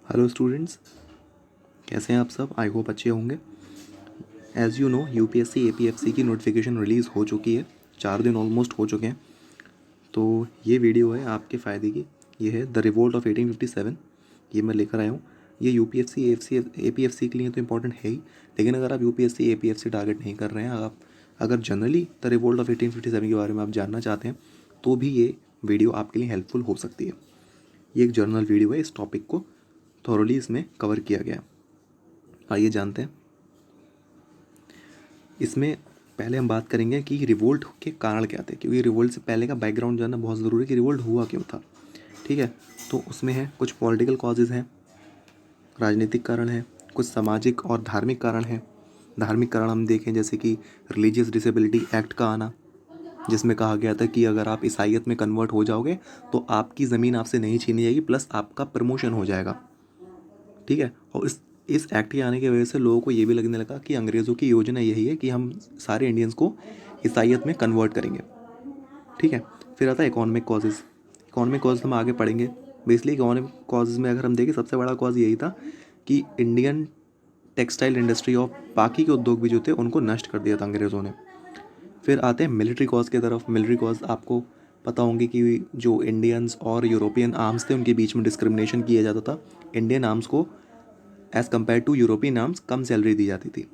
Hello students, कैसे हैं आप सब? आई होप अच्छे होंगे। As you know UPSC APFC की नोटिफिकेशन रिलीज़ हो चुकी है। 4 दिन ऑलमोस्ट हो चुके हैं। तो ये वीडियो है आपके फ़ायदे की। ये है द रिवोल्ट ऑफ 1857। ये मैं लेकर आया हूँ। ये यूपीएससी एपीएफसी के लिए तो इंपॉर्टेंट है ही, लेकिन अगर आप यूपीएससी एपीएफसी टारगेट नहीं कर रहे हैं, आप अगर जनरली द रिवोल्ट ऑफ 1857 के बारे में आप जानना चाहते हैं, तो भी ये वीडियो आपके लिए हेल्पफुल हो सकती है। ये एक जर्नल वीडियो है। इस टॉपिक को थॉरली इसमें कवर किया गया। आइए जानते हैं। इसमें पहले हम बात करेंगे कि रिवोल्ट के कारण क्या थे, क्योंकि रिवोल्ट से पहले का बैकग्राउंड जानना बहुत ज़रूरी है कि रिवोल्ट हुआ क्यों था। ठीक है, तो उसमें है कुछ पॉलिटिकल कॉजेज़ हैं, राजनीतिक कारण है, कुछ सामाजिक और धार्मिक कारण हैं। धार्मिक कारण हम देखें जैसे कि रिलीजियस डिसेबिलिटी एक्ट का आना, जिसमें कहा गया था कि अगर आप ईसाइयत में कन्वर्ट हो जाओगे तो आपकी ज़मीन आपसे नहीं छीनी जाएगी, प्लस आपका प्रमोशन हो जाएगा। ठीक है, और इस एक्ट के आने की वजह से लोगों को ये भी लगने लगा कि अंग्रेज़ों की योजना यही है कि हम सारे इंडियंस को ईसाइयत में कन्वर्ट करेंगे। ठीक है, फिर आता है इकोनॉमिक कॉजेज़। इकोनॉमिक कॉज हम आगे पढ़ेंगे। बेसिकली इकोनॉमिक कॉजेज़ में अगर हम देखें, सबसे बड़ा कॉज यही था कि इंडियन टेक्सटाइल इंडस्ट्री और बाकी के उद्योग भी जो थे उनको नष्ट कर दिया था अंग्रेज़ों ने। फिर आते हैं मिलिट्री कॉज की तरफ। मिलिट्री कॉज आपको पता होंगे कि जो इंडियंस और यूरोपियन आर्म्स थे उनके बीच में डिस्क्रिमिनेशन किया जाता था। इंडियन आर्म्स को as compare to European arms कम सैलरी दी जाती थी।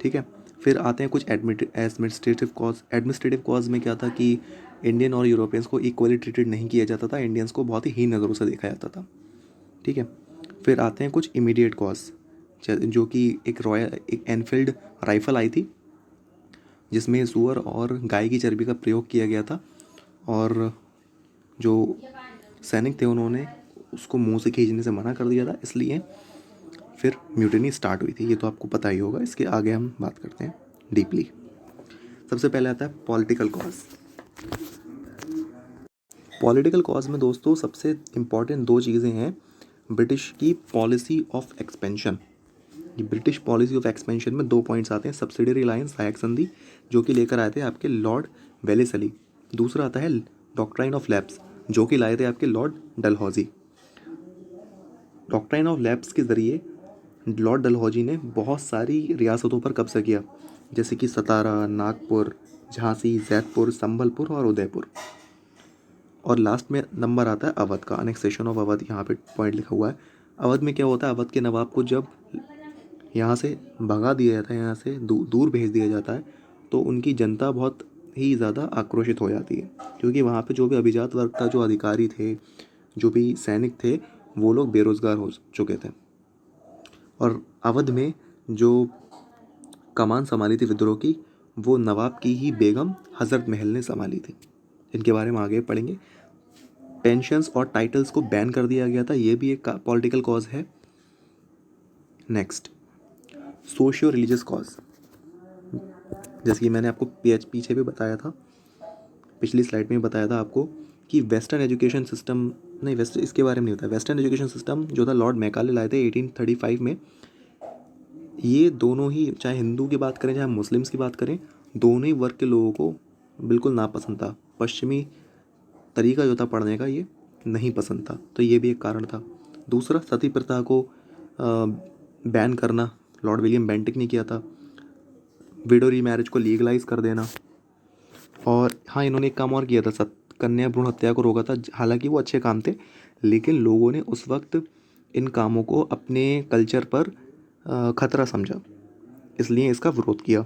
ठीक है, फिर आते हैं कुछ एडमिनिस्ट्रेटिव कॉज। एडमिनिस्ट्रेटिव कॉज में क्या था कि इंडियन और यूरोपियंस को इक्वली ट्रीटेड नहीं किया जाता था, इंडियंस को बहुत ही हीन नज़रों से देखा जाता था। ठीक है, फिर आते हैं कुछ इमीडिएट कॉज, जो कि एक एनफील्ड राइफल आई थी जिसमें सूअर और गाय की चर्बी का प्रयोग किया गया था, और जो सैनिक थे उन्होंने उसको मुंह से खींचने से मना कर दिया था, इसलिए फिर म्यूटिनी स्टार्ट हुई थी। ये तो आपको पता ही होगा। इसके आगे हम बात करते हैं डीपली। सबसे पहले आता है पॉलिटिकल कॉज। पॉलिटिकल कॉज में दोस्तों सबसे इम्पॉर्टेंट दो चीज़ें हैं। ब्रिटिश की पॉलिसी ऑफ एक्सपेंशन। ये ब्रिटिश पॉलिसी ऑफ एक्सपेंशन में दो पॉइंट्स आते हैं। सब्सिडरी अलायंस सहायक संधि, जो कि लेकर आए थे आपके लॉर्ड वेलेसली। दूसरा आता है डॉक्ट्राइन ऑफ लैप्स, जो कि लाए थे आपके Lord Dalhousie. Doctrine of lapse के ज़रिए लॉर्ड डलहौजी ने बहुत सारी रियासतों पर कब्जा किया, जैसे कि सतारा, नागपुर, झांसी, जैतपुर, संबलपुर और उदयपुर। और लास्ट में नंबर आता है अवध का, अनेक्सेशन ऑफ अवध। यहाँ पे पॉइंट लिखा हुआ है। अवध में क्या होता है, अवध के नवाब को जब यहाँ से भगा दिया जाता है, यहाँ से दूर भेज दिया जाता है, तो उनकी जनता बहुत ही ज़्यादा आक्रोशित हो जाती है, क्योंकि वहाँ पे जो भी अभिजात वर्ग था, जो अधिकारी थे, जो भी सैनिक थे, वो लोग बेरोज़गार हो चुके थे। और अवध में जो कमान संभाली थी विद्रोह की, वो नवाब की ही बेगम हज़रत महल ने संभाली थी। इनके बारे में आगे पढ़ेंगे। पेंशन्स और टाइटल्स को बैन कर दिया गया था, ये भी एक पॉलिटिकल कॉज है। Next, socio religious cause. जैसे कि मैंने आपको पीछे भी बताया था, पिछली स्लाइड में बताया था आपको कि वेस्टर्न एजुकेशन सिस्टम, नहीं वेस्ट इसके बारे में नहीं होता। वेस्टर्न एजुकेशन सिस्टम जो था लॉर्ड मैकाले लाए थे 1835 में। ये दोनों ही, चाहे हिंदू की बात करें चाहे मुस्लिम्स की बात करें, दोनों ही वर्ग के लोगों को बिल्कुल नापसंद था। पश्चिमी तरीका जो था पढ़ने का, ये नहीं पसंद था, तो ये भी एक कारण था। दूसरा, सती प्रथा को बैन करना लॉर्ड विलियम बेंटिक ने किया था। विडो रीमैरिज को लीगलाइज कर देना। और हाँ, इन्होंने एक काम और किया था, कन्या भ्रूण हत्या को रोका था। हालांकि वो अच्छे काम थे, लेकिन लोगों ने उस वक्त इन कामों को अपने कल्चर पर खतरा समझा, इसलिए इसका विरोध किया।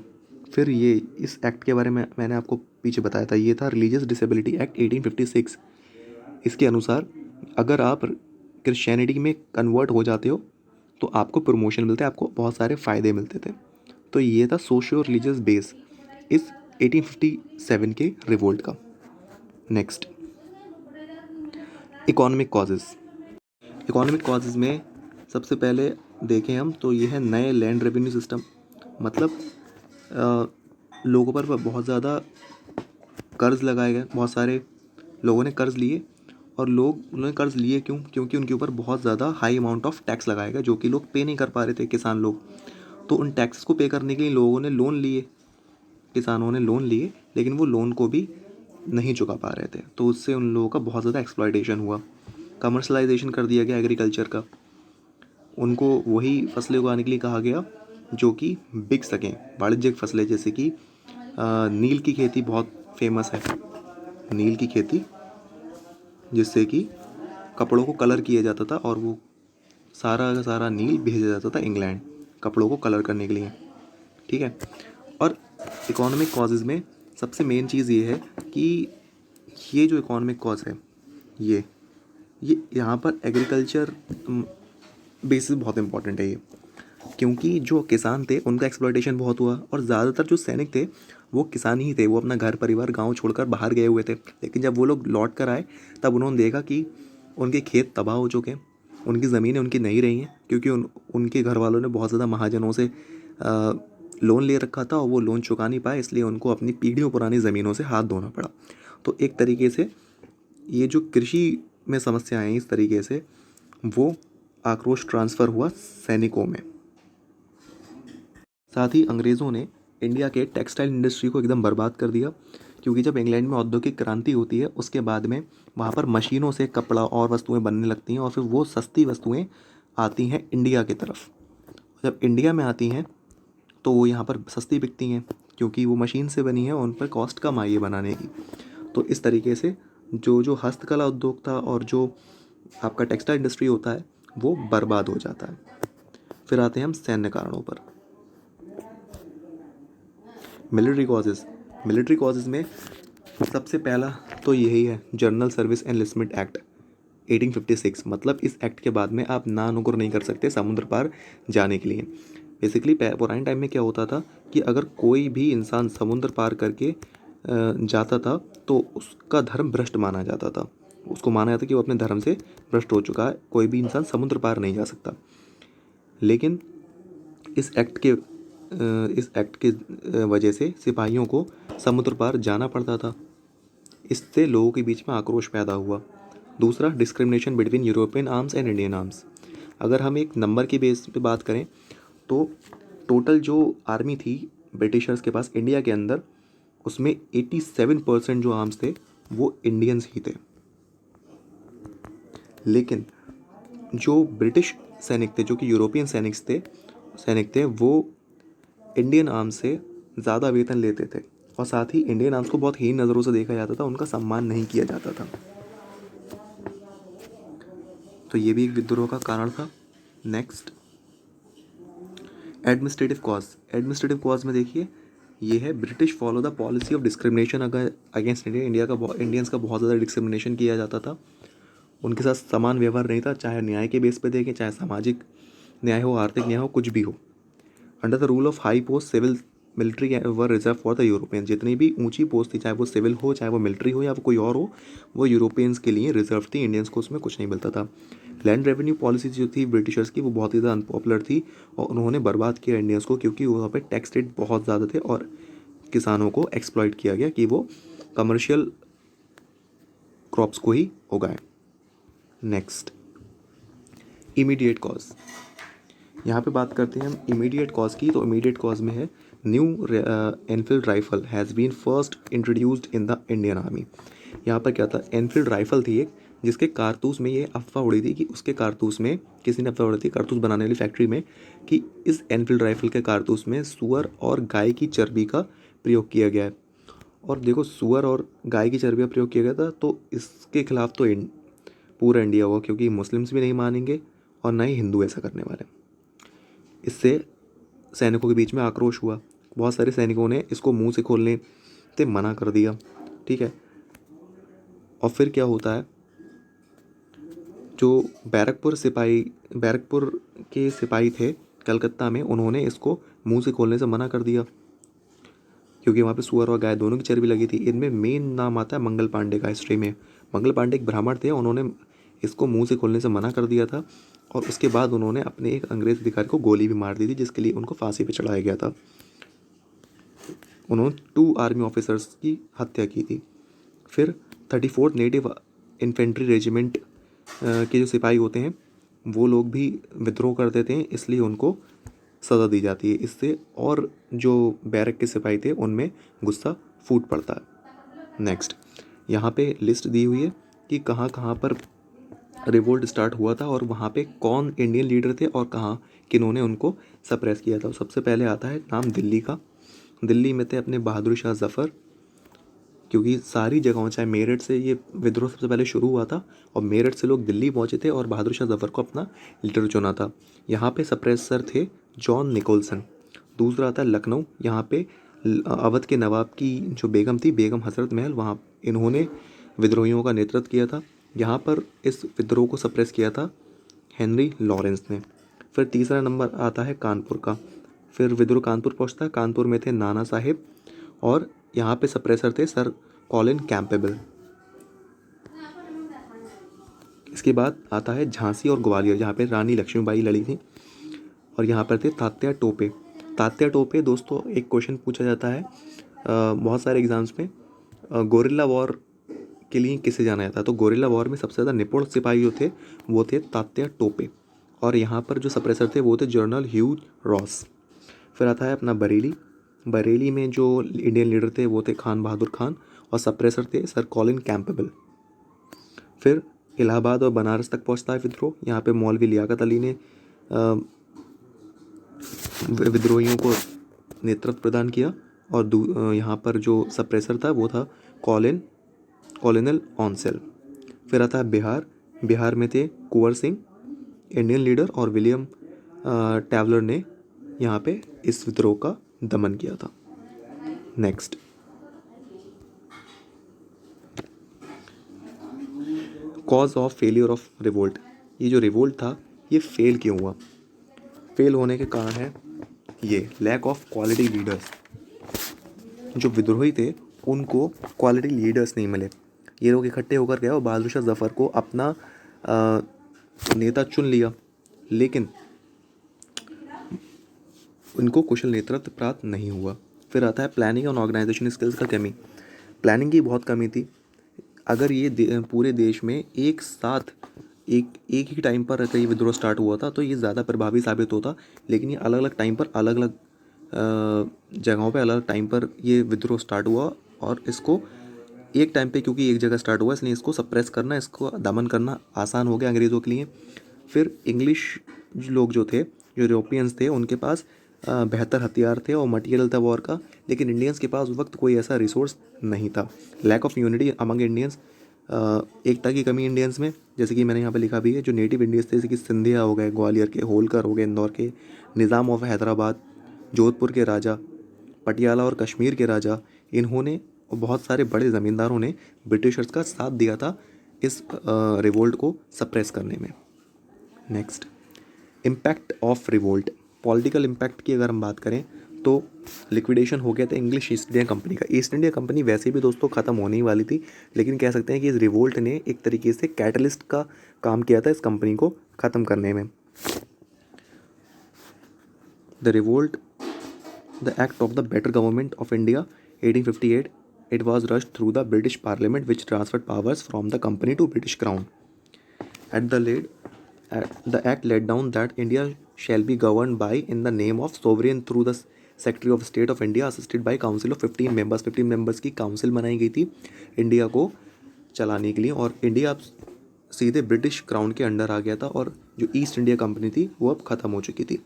फिर ये इस एक्ट के बारे में मैंने आपको पीछे बताया था, ये था रिलीजियस डिसेबिलिटी एक्ट 1856। इसके अनुसार अगर आप क्रिश्चियनिटी में कन्वर्ट हो जाते हो तो आपको प्रमोशन मिलते, आपको बहुत सारे फ़ायदे मिलते थे। तो ये था सोशियो रिलीजियस बेस इस 1857 के रिवोल्ट का। Next, economic causes. Economic causes में सबसे पहले देखें हम तो ये है नए लैंड रेवेन्यू सिस्टम। मतलब लोगों पर बहुत ज़्यादा कर्ज़ लगाए गए, बहुत सारे लोगों ने कर्ज़ लिए, और उन्होंने कर्ज़ लिए क्योंकि उनके ऊपर बहुत ज़्यादा हाई अमाउंट ऑफ टैक्स लगाया गया, जो कि लोग पे नहीं कर पा रहे थे, किसान लोग। तो उन टैक्स को पे करने के लिए लोगों ने लोन लिए, किसानों ने लोन लिए, लेकिन वो लोन को भी नहीं चुका पा रहे थे, तो उससे उन लोगों का बहुत ज़्यादा एक्सप्लॉयटेशन हुआ। कमर्शलाइजेशन कर दिया गया एग्रीकल्चर का। उनको वही फसलें उगाने के लिए कहा गया जो कि बिक सकें, वाणिज्यिक फसलें, जैसे कि नील की खेती बहुत फेमस है, नील की खेती, जिससे कि कपड़ों को कलर किया जाता था और वो सारा का सारा नील भेजा जाता था इंग्लैंड कपड़ों को कलर करने के लिए। ठीक है। और इकोनॉमिक कॉजेज़ में सबसे मेन चीज़ ये है कि ये जो इकोनॉमिक कॉज है, ये यहाँ पर एग्रीकल्चर बेसिस बहुत इंपॉर्टेंट है ये, क्योंकि जो किसान थे उनका एक्सप्लॉयटेशन बहुत हुआ और ज़्यादातर जो सैनिक थे वो किसान ही थे। वो अपना घर परिवार गांव छोड़कर बाहर गए हुए थे, लेकिन जब वो लोग लौट कर आए तब उन्होंने देखा कि उनके खेत तबाह हो चुके हैं, उनकी ज़मीनें उनकी नहीं रही हैं, क्योंकि उनके घर वालों ने बहुत ज़्यादा महाजनों से लोन ले रखा था और वो लोन चुका नहीं पाए, इसलिए उनको अपनी पीढ़ियों पुरानी ज़मीनों से हाथ धोना पड़ा। तो एक तरीके से ये जो कृषि में समस्याएं हैं, इस तरीके से वो आक्रोश ट्रांसफ़र हुआ सैनिकों में। साथ ही अंग्रेज़ों ने इंडिया के टेक्सटाइल इंडस्ट्री को एकदम बर्बाद कर दिया, क्योंकि जब इंग्लैंड में औद्योगिक क्रांति होती है उसके बाद में वहाँ पर मशीनों से कपड़ा और वस्तुएं बनने लगती हैं और फिर वो सस्ती वस्तुएं आती हैं इंडिया की तरफ। जब इंडिया में आती हैं तो वो यहाँ पर सस्ती बिकती हैं, क्योंकि वो मशीन से बनी है, उन पर कॉस्ट कम आई है बनाने की। तो इस तरीके से जो जो हस्तकला उद्योग था और जो आपका टेक्सटाइल इंडस्ट्री होता है वो बर्बाद हो जाता है। फिर आते हैं हम सैन्य कारणों पर। मिलिट्री कॉजेज़ में सबसे पहला तो यही है, जर्नल सर्विस एनलिस्टमेंट एक्ट 1856। मतलब इस एक्ट के बाद में आप नानुकुर नहीं कर सकते समुद्र पार जाने के लिए। बेसिकली पुराने टाइम में क्या होता था कि अगर कोई भी इंसान समुद्र पार करके जाता था तो उसका धर्म भ्रष्ट माना जाता था। उसको माना जाता कि वो अपने धर्म से भ्रष्ट हो चुका है, कोई भी इंसान समुद्र पार नहीं जा सकता। लेकिन इस एक्ट के वजह से सिपाहियों को समुद्र पार जाना पड़ता था। इससे लोगों के बीच में आक्रोश पैदा हुआ। दूसरा, discrimination between European arms and Indian arms. अगर हम एक नंबर की बेस पे बात करें तो टोटल जो आर्मी थी ब्रिटिशर्स के पास इंडिया के अंदर, उसमें 87% जो आर्म्स थे वो इंडियंस ही थे। लेकिन जो ब्रिटिश सैनिक थे, जो कि यूरोपियन सैनिक थे वो इंडियन आर्म्स से ज़्यादा वेतन लेते थे और साथ ही इंडियन आर्म्स को बहुत हीन नज़रों से देखा जाता था, उनका सम्मान नहीं किया जाता था। तो ये भी एक विद्रोह का कारण था। नेक्स्ट, एडमिनिस्ट्रेटिव कॉज में देखिए, ये है British follow the policy of discrimination against Indians का बहुत ज़्यादा डिस्क्रिमिनेशन किया जाता था। उनके साथ समान व्यवहार नहीं था, चाहे न्याय के बेस पे देखें, चाहे सामाजिक न्याय हो, आर्थिक न्याय हो, कुछ भी हो। Under the rule of high post civil military were reserve for the European. जितनी भी ऊंची पोस्ट थी, चाहे वो सिविल हो, चाहे वो मिलिट्री हो या वो कोई और हो, वो यूरोपियंस के लिए रिजर्व थी। इंडियंस को उसमें कुछ नहीं मिलता था। लैंड रेवेन्यू पॉलिसी जो थी ब्रिटिशर्स की, वो बहुत ही ज़्यादा अनपॉपुलर थी और उन्होंने बर्बाद किया इंडियंस को, क्योंकि वहाँ पे टैक्स रेट बहुत ज़्यादा थे और किसानों को एक्सप्लॉइट किया गया कि वो कमर्शियल क्रॉप्स को ही उगाएं। Next, immediate cause. यहाँ पे बात करते हैं हम इमीडिएट कॉज की। तो इमीडिएट कॉज में है, new Enfield rifle has been first introduced in the Indian army. यहाँ पर क्या था, एनफील्ड राइफल थी एक, जिसके कारतूस में ये अफवाह उड़ी थी कि उसके कारतूस में, किसी ने अफवाह उड़ी थी कारतूस बनाने वाली फैक्ट्री में, कि इस एनफील्ड राइफल के कारतूस में सुअर और गाय की चर्बी का प्रयोग किया गया है। और देखो, सुअर और गाय की चर्बी का प्रयोग किया गया था, तो इसके खिलाफ तो पूरा इंडिया हुआ, क्योंकि मुस्लिम्स भी नहीं मानेंगे और ना ही हिंदू ऐसा करने वाले। इससे सैनिकों के बीच में आक्रोश हुआ। बहुत सारे सैनिकों ने इसको मुंह से खोलने से मना कर दिया। ठीक है। और फिर क्या होता है, जो बैरकपुर के सिपाही थे कलकत्ता में, उन्होंने इसको मुंह से खोलने से मना कर दिया, क्योंकि वहाँ पे सुअर और गाय दोनों की चर्बी लगी थी। इनमें मेन नाम आता है मंगल पांडे का हिस्ट्री में। मंगल पांडे एक ब्राह्मण थे, उन्होंने इसको मुंह से खोलने से मना कर दिया था और उसके बाद उन्होंने अपने एक अंग्रेज अधिकारी को गोली भी मार दी थी, जिसके लिए उनको फांसी पे चढ़ाया गया था। उन्होंने 2 आर्मी ऑफिसर्स की हत्या की थी। फिर 34th नेटिव इन्फेंट्री रेजिमेंट के जो सिपाही होते हैं वो लोग भी विद्रोह कर देते हैं, इसलिए उनको सज़ा दी जाती है। इससे और जो बैरक के सिपाही थे उनमें गुस्सा फूट पड़ता है। नेक्स्ट, यहाँ पे लिस्ट दी हुई है कि कहाँ कहाँ पर रिवोल्ट स्टार्ट हुआ था और वहाँ पे कौन इंडियन लीडर थे और कहाँ किन्होंने उनको सप्रेस किया था। सबसे पहले आता है नाम दिल्ली का। दिल्ली में थे अपने बहादुर शाह जफ़र, क्योंकि सारी जगहों चाहे मेरठ से ये विद्रोह सबसे पहले शुरू हुआ था और मेरठ से लोग दिल्ली पहुंचे थे और बहादुर शाह जफ़र को अपना लीडर चुना था। यहाँ पे सप्रेसर थे जॉन निकोलसन। दूसरा आता है लखनऊ। यहाँ पे अवध के नवाब की जो बेगम थी, बेगम हजरत महल, वहाँ इन्होंने विद्रोहियों का नेतृत्व किया था। यहाँ पर इस विद्रोह को सप्रेस किया था हेनरी लॉरेंस ने। फिर तीसरा नंबर आता है कानपुर का। फिर विद्रोह कानपुर पहुँचता है। कानपुर में थे नाना साहेब और यहाँ पे सप्रेसर थे सर कॉलिन कैंपेबल। इसके बाद आता है झांसी और ग्वालियर, जहाँ पे रानी लक्ष्मीबाई लड़ी थी और यहाँ पर थे तात्या टोपे। तात्या टोपे दोस्तों एक क्वेश्चन पूछा जाता है बहुत सारे एग्जाम्स में, गोरिल्ला वॉर के लिए किसे जाना जाता है, तो गोरिल्ला वॉर में सबसे ज़्यादा निपुण सिपाही जो थे वो थे तात्या टोपे। और यहाँ पर जो सप्रेसर थे वो थे जनरल ह्यू रॉस। फिर आता है अपना बरेली। बरेली में जो इंडियन लीडर थे वो थे खान बहादुर खान और सप्रेसर थे सर कॉलिन कैंपेबल। फिर इलाहाबाद और बनारस तक पहुंचता है विद्रोह। यहाँ पे मौलवी लियाकत अली ने विद्रोहियों को नेतृत्व प्रदान किया और यहाँ पर जो सप्रेसर था वो था कॉलोनल ऑनसेल। फिर आता है बिहार। बिहार में थे कुंवर सिंह इंडियन लीडर और विलियम टैवलर ने यहाँ पे इस विद्रोह का दमन किया था। Next, cause of failure of revolt. ये जो रिवोल्ट था ये फेल क्यों हुआ? फेल होने के कारण है ये लैक ऑफ क्वालिटी लीडर्स। जो विद्रोही थे उनको क्वालिटी लीडर्स नहीं मिले। ये लोग इकट्ठे होकर गए और बहादुर शाह जफ़र को अपना नेता चुन लिया, लेकिन उनको कुशल नेतृत्व प्राप्त नहीं हुआ। फिर आता है प्लानिंग और ऑर्गेनाइजेशन स्किल्स का कमी। प्लानिंग की बहुत कमी थी। अगर ये पूरे देश में एक साथ एक ही टाइम पर कई विद्रोह स्टार्ट हुआ था तो ये ज़्यादा प्रभावी साबित होता, लेकिन ये अलग अलग टाइम पर अलग अलग जगहों पे अलग टाइम पर ये विद्रोह स्टार्ट हुआ और इसको एक टाइम पे क्योंकि एक जगह स्टार्ट हुआ इसलिए इसको सप्रेस करना, इसको दमन करना आसान हो गया अंग्रेज़ों के लिए। फिर इंग्लिश लोग जो थे, जो यूरोपियंस थे, उनके पास बेहतर हथियार थे और मटेरियल था वॉर का, लेकिन इंडियंस के पास उस वक्त कोई ऐसा रिसोर्स नहीं था। Lack of unity among Indians, एकता की कमी इंडियंस में, जैसे कि मैंने यहाँ पे लिखा भी है। जो नेटिव इंडियंस थे जैसे कि सिंधिया हो गए, ग्वालियर के, होलकर हो गए इंदौर के, निज़ाम ऑफ हैदराबाद, जोधपुर के राजा, पटियाला और कश्मीर के राजा, इन्होंने और बहुत सारे बड़े ज़मींदारों ने ब्रिटिशर्स का साथ दिया था इस रिवोल्ट को सप्रेस करने में। Next, impact of revolt. Political impact की अगर हम बात करें तो लिक्विडेशन हो गया था इंग्लिश ईस्ट इंडिया कंपनी का। ईस्ट इंडिया कंपनी वैसे भी दोस्तों ख़त्म होने ही वाली थी, लेकिन कह सकते हैं कि इस रिवोल्ट ने एक तरीके से कैटलिस्ट का काम किया था इस कंपनी को ख़त्म करने में। The revolt, the act of the better government of India 1858, it was rushed through the British Parliament which transferred powers from the company to British Crown. The act laid down that India shall be governed by in the name of sovereign through the Secretary of State of India assisted by council of 15 members। 15 members की council बनाई गई थी India को चलाने के लिए और India अब सीधे ब्रिटिश क्राउन के अंडर आ गया था और जो ईस्ट इंडिया कंपनी थी वो अब ख़त्म हो चुकी थी।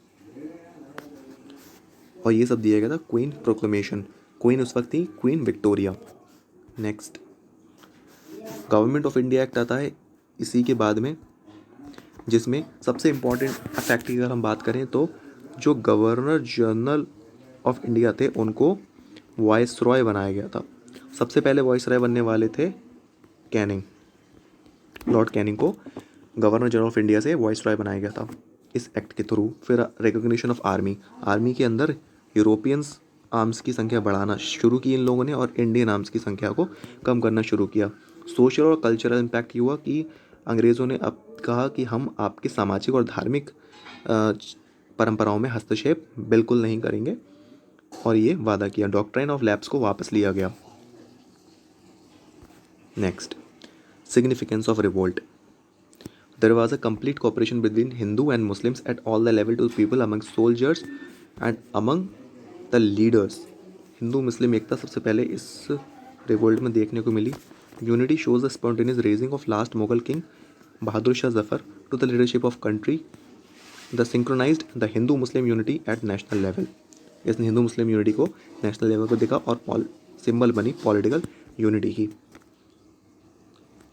और ये सब दिया गया था क्वीन प्रोक्लेमेशन। क्वीन उस वक्त थी queen Victoria. Next, government of India act आता है इसी के बाद में, जिसमें सबसे इम्पॉर्टेंट फैक्ट की अगर हम बात करें तो जो गवर्नर जनरल ऑफ इंडिया थे उनको वाइसरॉय बनाया गया था। सबसे पहले वाइसरॉय बनने वाले थे कैनिंग। लॉर्ड कैनिंग को गवर्नर जनरल ऑफ इंडिया से वाइसरॉय बनाया गया था इस एक्ट के थ्रू। फिर रिकॉग्निशन ऑफ आर्मी। आर्मी के अंदर यूरोपियंस आर्म्स की संख्या बढ़ाना शुरू की इन लोगों ने और इंडियन आर्म्स की संख्या को कम करना शुरू किया। सोशल और कल्चरल इम्पैक्ट हुआ कि अंग्रेज़ों ने अब कहा कि हम आपकी सामाजिक और धार्मिक परंपराओं में हस्तक्षेप बिल्कुल नहीं करेंगे और ये वादा किया। डॉक्ट्राइन ऑफ लैप्स को वापस लिया गया। Next, significance of revolt. There was a complete cooperation between Hindu and Muslims at all the level to people among soldiers and among the leaders। Hindu Muslim एकता सबसे पहले इस रिवोल्ट में देखने को मिली। Unity shows the spontaneous raising of last Mughal king Bahadur Shah Zafar to the leadership of country the synchronised the Hindu Muslim unity at national level. इसने Hindu Muslim unity को नेशनल लेवल पर देखा और सिंबल बनी पॉलिटिकल यूनिटी की।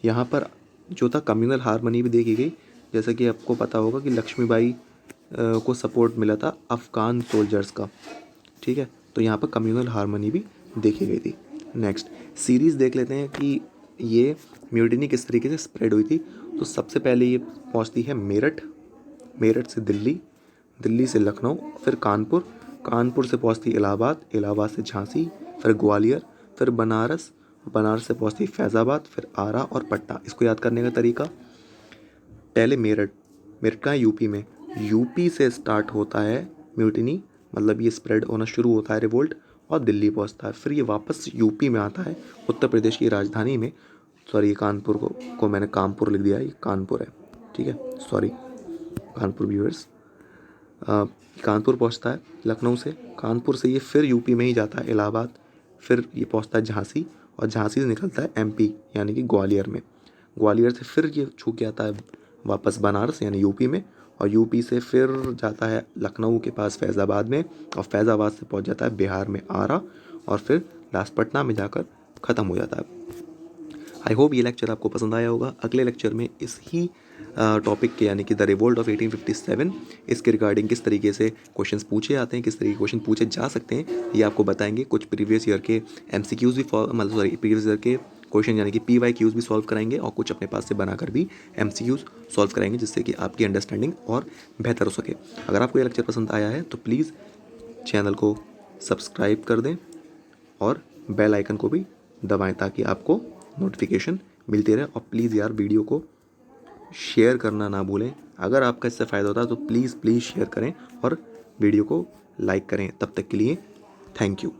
यहाँ पर जो था कम्युनल हारमनी भी देखी गई, जैसा कि आपको पता होगा कि लक्ष्मीबाई को सपोर्ट मिला था अफ़गान सोल्जर्स का, ठीक है। तो यहाँ पर कम्युनल हारमनी भी देखी गई थी। नेक्स्ट सीरीज़ देख लेते हैं कि ये म्यूटिनी किस तरीके से स्प्रेड हुई थी। तो सबसे पहले ये पहुँचती है मेरठ, मेरठ से दिल्ली, दिल्ली से लखनऊ, फिर कानपुर, कानपुर से पहुँचती इलाहाबाद, इलाहाबाद से झांसी, फिर ग्वालियर, फिर बनारस, बनारस से पहुँचती फैज़ाबाद, फिर आरा और पटना। इसको याद करने का तरीका, पहले मेरठ, मेरठ का यूपी में, यूपी से स्टार्ट होता है म्यूटिनी, मतलब ये स्प्रेड होना शुरू होता है रिवोल्ट और दिल्ली पहुंचता है, फिर ये वापस यूपी में आता है, उत्तर प्रदेश की राजधानी में। सॉरी, कानपुर को मैंने कानपुर लिख दिया, ये कानपुर है, ठीक है, सॉरी कानपुर व्यूअर्स। कानपुर पहुंचता है लखनऊ से, कानपुर से ये फिर यूपी में ही जाता है इलाहाबाद, फिर ये पहुंचता है झांसी और झांसी से निकलता है एमपी यानी कि ग्वालियर में, ग्वालियर से फिर ये छू के आता है वापस बनारस यानी यूपी में, और यूपी से फिर जाता है लखनऊ के पास फैज़ाबाद में, और फैज़ाबाद से पहुंच जाता है बिहार में आरा, और फिर लास्ट पटना में जाकर ख़त्म हो जाता है। आई होप ये लेक्चर आपको पसंद आया होगा। अगले लेक्चर में इस ही टॉपिक के यानी कि द रिवोल्ट ऑफ 1857 इसके रिगार्डिंग किस तरीके से क्वेश्चंस पूछे आते हैं, किस तरीके के क्वेश्चन पूछे जा सकते हैं, ये आपको बताएंगे। कुछ प्रीवियस ईयर के MCQs भी मतलब सॉरी प्रीवियस ईयर के क्वेश्चन यानी कि PYQs भी सॉल्व कराएंगे, और कुछ अपने पास से बनाकर भी MCQs सॉल्व कराएंगे, जिससे कि आपकी अंडरस्टैंडिंग और बेहतर हो सके। अगर आपको ये लेक्चर पसंद आया है तो प्लीज़ चैनल को सब्सक्राइब कर दें और बेल आइकन को भी दबाएं ताकि आपको नोटिफिकेशन मिलती रहे। और प्लीज़ यार वीडियो को शेयर करना ना भूलें। अगर आपका इससे फ़ायदा होता है तो प्लीज़ शेयर करें और वीडियो को लाइक करें। तब तक के लिए थैंक यू।